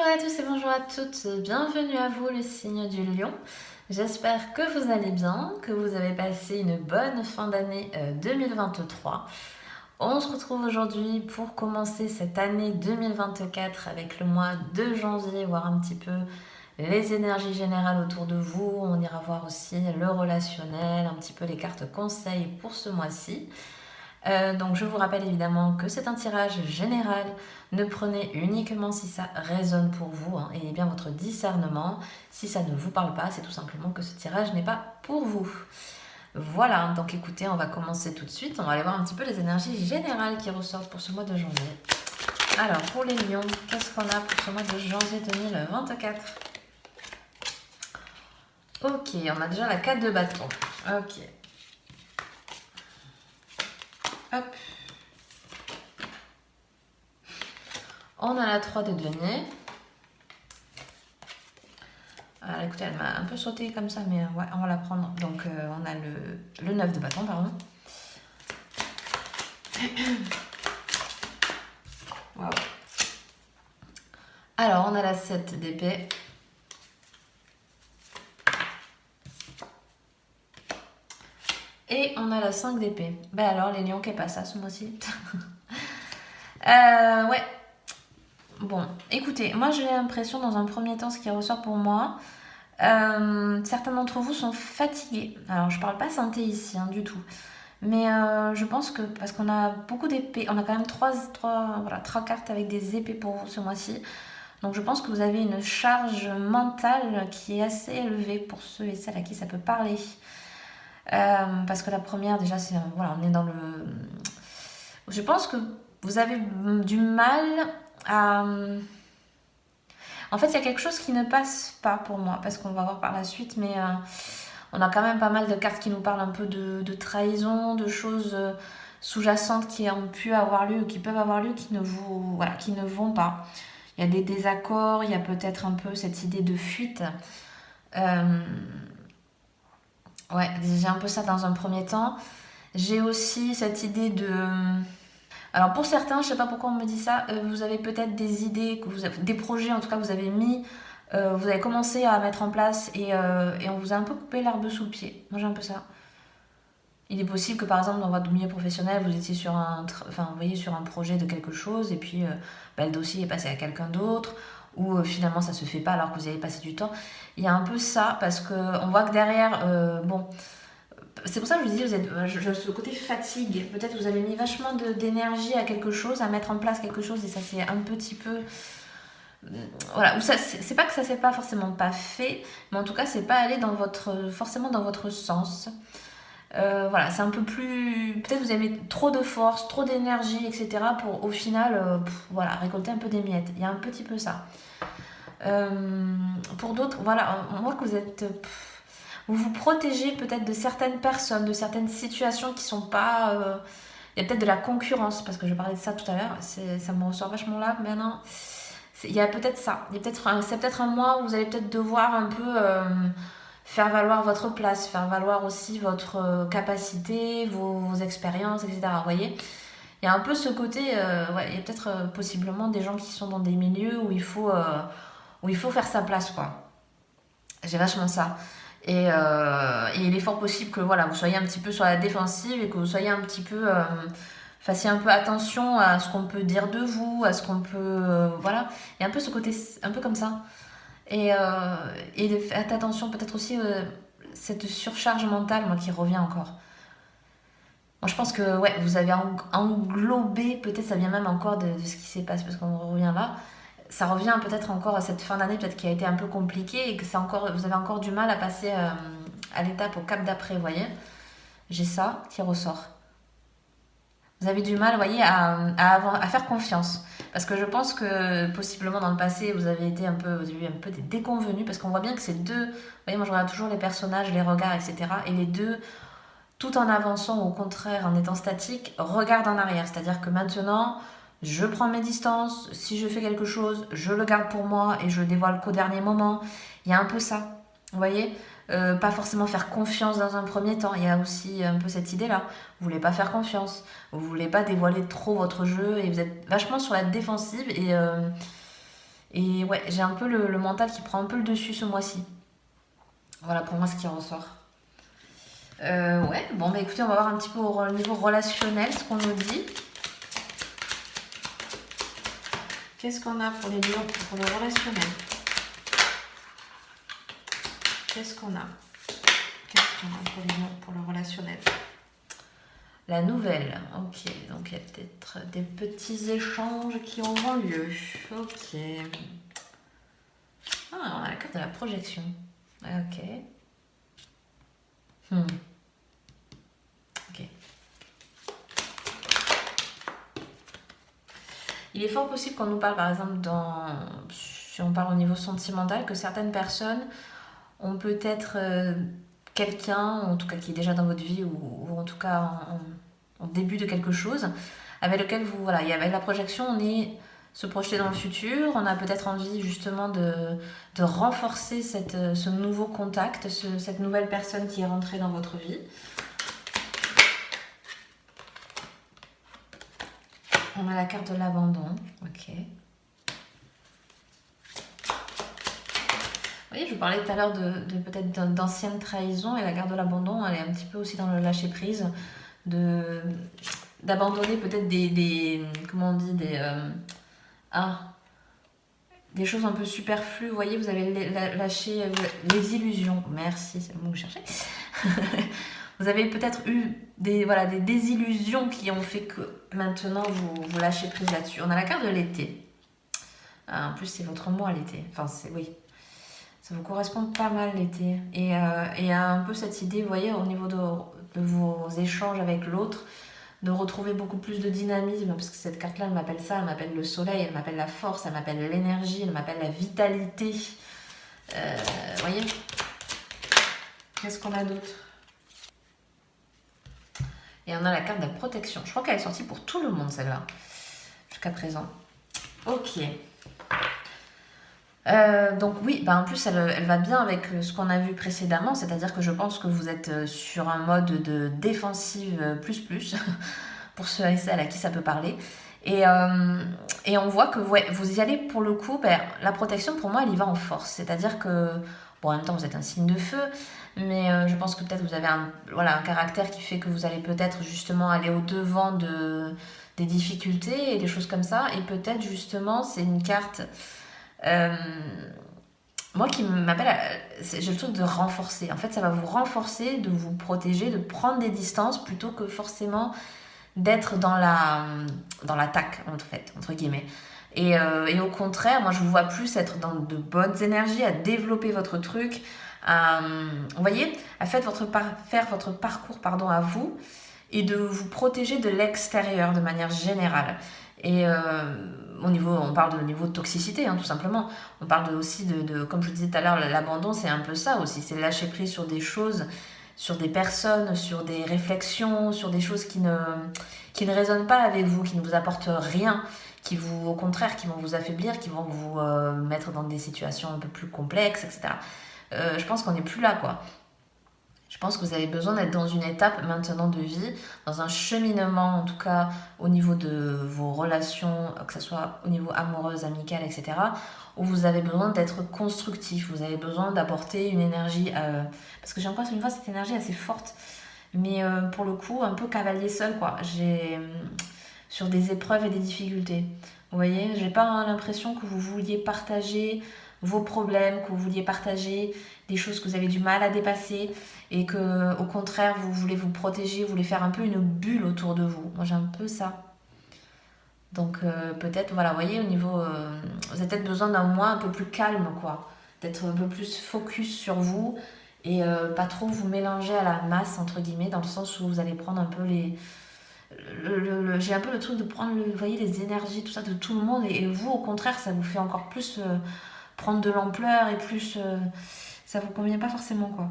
à tous et bonjour à toutes, bienvenue à vous le signe du lion. J'espère que vous allez bien, que vous avez passé une bonne fin d'année 2023. On se retrouve aujourd'hui pour commencer cette année 2024 avec le mois de janvier, voir un petit peu les énergies générales autour de vous. On ira voir aussi le relationnel, un petit peu les cartes conseils pour ce mois-ci. Donc je vous rappelle évidemment que c'est un tirage général. Ne prenez uniquement si ça résonne pour vous, hein, et bien votre discernement. Si ça ne vous parle pas, c'est tout simplement que ce tirage n'est pas pour vous. Voilà, donc écoutez, on va commencer tout de suite. On va aller voir un petit peu les énergies générales qui ressortent pour ce mois de janvier. Alors pour les lions, qu'est-ce qu'on a pour ce mois de janvier 2024? Ok, on a déjà la 4 de bâton. Ok. Hop. On a la 3 de denier. Alors écoutez, elle m'a un peu sauté comme ça, mais ouais, on va la prendre. Donc on a le 9 de bâton, pardon. Wow. Alors on a la 7 d'épée. Et on a la 5 d'épée. Ben alors les lions, qu'est pas ça ce mois-ci? Ouais. Bon, écoutez, moi j'ai l'impression dans un premier temps, ce qui ressort pour moi, certains d'entre vous sont fatigués. Alors je parle pas santé ici, hein, du tout. Mais je pense que parce qu'on a beaucoup d'épées, on a quand même trois cartes avec des épées pour vous ce mois-ci. Donc je pense que vous avez une charge mentale qui est assez élevée pour ceux et celles à qui ça peut parler. Parce que la première, déjà, c'est voilà, on est dans le. Je pense que vous avez du mal à. En fait, il y a quelque chose qui ne passe pas pour moi, parce qu'on va voir par la suite, mais on a quand même pas mal de cartes qui nous parlent un peu de trahison, de choses sous-jacentes qui ont pu avoir lieu, qui peuvent avoir lieu, qui ne vont pas. Il y a des désaccords, il y a peut-être un peu cette idée de fuite. Ouais, j'ai un peu ça dans un premier temps. J'ai aussi cette idée de. Alors pour certains, je sais pas pourquoi on me dit ça, vous avez peut-être des idées, des projets en tout cas vous avez mis, vous avez commencé à mettre en place et on vous a un peu coupé l'herbe sous le pied. Moi j'ai un peu ça. Il est possible que par exemple dans votre milieu professionnel vous étiez sur vous voyez, sur un projet de quelque chose et puis le dossier est passé à quelqu'un d'autre ou finalement ça se fait pas alors que vous y avez passé du temps. Il y a un peu ça parce qu'on voit que derrière, bon, c'est pour ça que je vous dis, vous êtes, ce côté fatigue, peut-être vous avez mis vachement d'énergie à quelque chose, à mettre en place quelque chose et ça c'est un petit peu. Voilà, ou ça, c'est pas que ça s'est pas forcément pas fait, mais en tout cas c'est pas allé forcément dans votre sens. Voilà, c'est un peu plus. Peut-être vous avez trop de force, trop d'énergie, etc. pour au final voilà, récolter un peu des miettes. Il y a un petit peu ça. Pour d'autres, voilà, on voit que vous êtes. Vous vous protégez peut-être de certaines personnes, de certaines situations qui sont pas. Il y a peut-être de la concurrence, parce que je parlais de ça tout à l'heure, ça me ressort vachement là maintenant. Il y a peut-être ça. C'est peut-être un mois où vous allez peut-être devoir un peu faire valoir votre place, faire valoir aussi votre capacité, vos expériences, etc. Vous voyez, il y a un peu ce côté, ouais, il y a peut-être possiblement des gens qui sont dans des milieux où il faut faire sa place, quoi. J'ai vachement ça. Et il est fort possible que voilà, vous soyez un petit peu sur la défensive et que vous soyez un petit peu. Fassiez un peu attention à ce qu'on peut dire de vous, à ce qu'on peut. Voilà. Il y a un peu ce côté, un peu comme ça. Et faites attention peut-être aussi cette surcharge mentale, moi, qui revient encore. Moi, je pense que ouais, vous avez englobé, peut-être ça vient même encore de ce qui s'est passé, parce qu'on revient là. Ça revient peut-être encore à cette fin d'année, peut-être qui a été un peu compliquée et que vous avez encore du mal à passer à l'étape, au cap d'après, vous voyez. J'ai ça qui ressort. Vous avez du mal, vous voyez, à faire confiance. Parce que je pense que possiblement dans le passé, vous avez eu un peu des déconvenus, parce qu'on voit bien que ces deux, vous voyez, moi je regarde toujours les personnages, les regards, etc. Et les deux, tout en avançant, ou au contraire en étant statique, regardent en arrière. C'est-à-dire que maintenant, je prends mes distances, si je fais quelque chose, je le garde pour moi et je le dévoile qu'au dernier moment. Il y a un peu ça, vous voyez. Pas forcément faire confiance dans un premier temps, il y a aussi un peu cette idée-là. Vous voulez pas faire confiance, vous voulez pas dévoiler trop votre jeu et vous êtes vachement sur la défensive Et ouais, j'ai un peu le mental qui prend un peu le dessus ce mois-ci. Voilà pour moi ce qui ressort. Ouais, bon bah écoutez, on va voir un petit peu au niveau relationnel ce qu'on nous dit. Qu'est-ce qu'on a pour les lions, pour le relationnel? Qu'est-ce qu'on a? Qu'est-ce qu'on a pour les lions, pour le relationnel? La nouvelle, ok, donc il y a peut-être des petits échanges qui auront lieu. Ok. Ah, on a la carte de la projection. Ok. Ok. Il est fort possible qu'on nous parle, par exemple, si on parle au niveau sentimental, que certaines personnes ont peut-être quelqu'un, en tout cas qui est déjà dans votre vie, ou en tout cas en début de quelque chose, avec lequel vous, voilà, et avec la projection, on est se projeter dans le futur, on a peut-être envie justement de renforcer ce nouveau contact, cette nouvelle personne qui est rentrée dans votre vie. On a la carte de l'abandon, ok. Vous voyez, je vous parlais tout à l'heure de peut-être d'anciennes trahisons, et la carte de l'abandon, elle est un petit peu aussi dans le lâcher prise, d'abandonner peut-être comment on dit, des choses un peu superflues. Vous voyez, vous avez lâché les illusions. Merci, c'est le mot que je cherchais. Vous avez peut-être eu des désillusions qui ont fait que maintenant vous lâchez prise là-dessus. On a la carte de l'été. En plus, c'est votre mois l'été. Enfin, oui. Ça vous correspond pas mal l'été. Et il y a un peu cette idée, vous voyez, au niveau de vos échanges avec l'autre, de retrouver beaucoup plus de dynamisme, parce que cette carte-là, elle m'appelle ça, elle m'appelle le soleil, elle m'appelle la force, elle m'appelle l'énergie, elle m'appelle la vitalité. Vous voyez? Qu'est-ce qu'on a d'autre? Et on a la carte de la protection. Je crois qu'elle est sortie pour tout le monde, celle-là, jusqu'à présent. Ok. Donc oui, bah en plus elle va bien avec ce qu'on a vu précédemment, c'est-à-dire que je pense que vous êtes sur un mode de défensive plus, pour ceux et celles à qui ça peut parler. Et on voit que vous y allez pour le coup, la protection pour moi elle y va en force, c'est-à-dire que, bon en même temps vous êtes un signe de feu, mais je pense que peut-être vous avez un caractère qui fait que vous allez peut-être justement aller au-devant des difficultés et des choses comme ça, et peut-être justement c'est une carte... moi qui m'appelle, j'ai le truc de renforcer. En fait, ça va vous renforcer, de vous protéger, de prendre des distances plutôt que forcément d'être dans l'attaque, en fait, entre guillemets. Et au contraire, moi je vous vois plus être dans de bonnes énergies, à développer votre truc, vous voyez, à faire votre parcours à vous, et de vous protéger de l'extérieur de manière générale. Et on parle de niveau de toxicité, hein, tout simplement. On parle aussi comme je vous disais tout à l'heure, l'abandon, c'est un peu ça aussi. C'est lâcher prise sur des choses, sur des personnes, sur des réflexions, sur des choses qui ne résonnent pas avec vous, qui ne vous apportent rien, au contraire, qui vont vous affaiblir, qui vont vous mettre dans des situations un peu plus complexes, etc. Je pense qu'on n'est plus là, quoi. Je pense que vous avez besoin d'être dans une étape maintenant de vie, dans un cheminement, en tout cas au niveau de vos relations, que ce soit au niveau amoureuse, amical, etc., où vous avez besoin d'être constructif, vous avez besoin d'apporter une énergie, parce que j'ai encore une fois cette énergie assez forte, mais pour le coup, un peu cavalier seul, quoi. Sur des épreuves et des difficultés. Vous voyez, j'ai pas l'impression que vous vouliez partager vos problèmes, que vous vouliez partager des choses que vous avez du mal à dépasser, et que au contraire vous voulez vous protéger, vous voulez faire un peu une bulle autour de vous. Moi j'ai un peu ça. Donc peut-être, voilà, vous voyez, au niveau... vous avez peut-être besoin d'un mois un peu plus calme, quoi. D'être un peu plus focus sur vous, et pas trop vous mélanger à la masse, entre guillemets, dans le sens où vous allez prendre un peu j'ai un peu le truc de prendre, vous voyez, les énergies, tout ça, de tout le monde, et vous, au contraire, ça vous fait encore plus prendre de l'ampleur, et plus... ça vous convient pas forcément, quoi.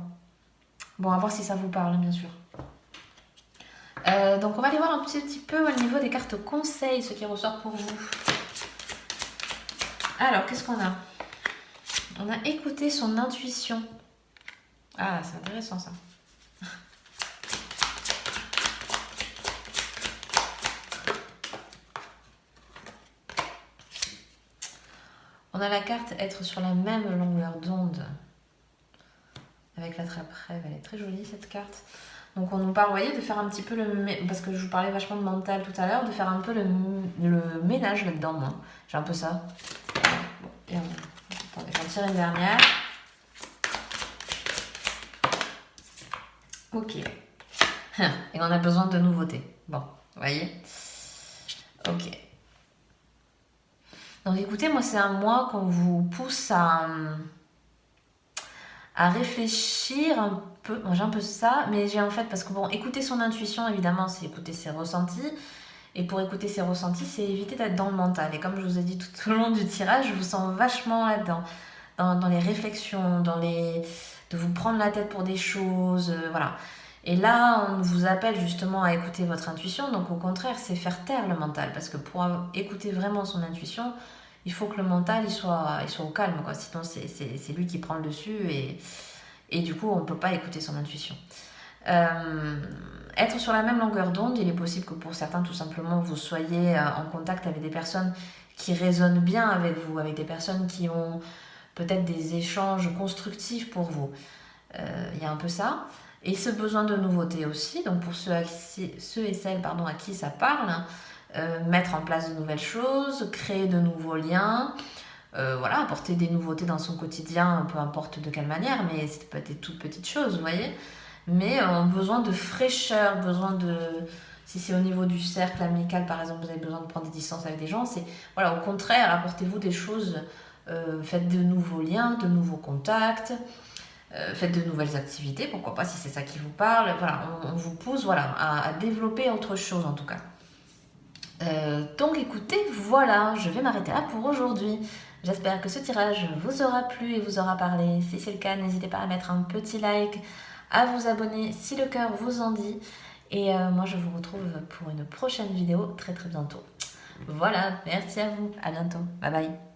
Bon, à voir si ça vous parle, bien sûr. Donc on va aller voir un petit peu au niveau des cartes conseils, ce qui ressort pour vous. Alors, qu'est-ce qu'on a? On a écouté son intuition. Ah, c'est intéressant ça. On a la carte être sur la même longueur d'onde avec la trappe-rêve. Elle est très jolie cette carte. Donc on nous parle, vous voyez, de faire un petit peu parce que je vous parlais vachement de mental tout à l'heure, de faire un peu le ménage là-dedans, moi. J'ai un peu ça. Bon, et attendez, j'en tire une dernière. Ok. Et on a besoin de nouveautés. Bon, vous voyez. Ok. Donc écoutez, moi c'est un mois qu'on vous pousse à réfléchir un peu. Moi j'ai un peu ça, mais j'ai en fait, parce que bon, écouter son intuition, évidemment, c'est écouter ses ressentis. Et pour écouter ses ressentis, c'est éviter d'être dans le mental. Et comme je vous ai dit tout au long du tirage, je vous sens vachement là-dedans. Dans les réflexions, de vous prendre la tête pour des choses, voilà. Et là, on vous appelle justement à écouter votre intuition. Donc au contraire, c'est faire taire le mental. Parce que pour écouter vraiment son intuition, il faut que le mental il soit au calme, quoi. Sinon, c'est lui qui prend le dessus et du coup, on ne peut pas écouter son intuition. Être sur la même longueur d'onde, il est possible que pour certains, tout simplement, vous soyez en contact avec des personnes qui résonnent bien avec vous, avec des personnes qui ont peut-être des échanges constructifs pour vous. Il y a un peu ça. Et ce besoin de nouveauté aussi, donc pour ceux et celles à qui ça parle, mettre en place de nouvelles choses, créer de nouveaux liens, voilà, apporter des nouveautés dans son quotidien, peu importe de quelle manière, mais c'est peut être des toutes petites choses, vous voyez. Mais besoin de fraîcheur, besoin de... Si c'est au niveau du cercle amical, par exemple, vous avez besoin de prendre des distances avec des gens, c'est... Voilà, au contraire, apportez-vous des choses, faites de nouveaux liens, de nouveaux contacts, faites de nouvelles activités, pourquoi pas, si c'est ça qui vous parle. Voilà, on vous pousse voilà, à développer autre chose, en tout cas. Donc écoutez, voilà, je vais m'arrêter là pour aujourd'hui. J'espère que ce tirage vous aura plu et vous aura parlé. Si c'est le cas, n'hésitez pas à mettre un petit like, à vous abonner si le cœur vous en dit. Et moi, je vous retrouve pour une prochaine vidéo très très bientôt. Voilà, merci à vous, à bientôt, bye bye.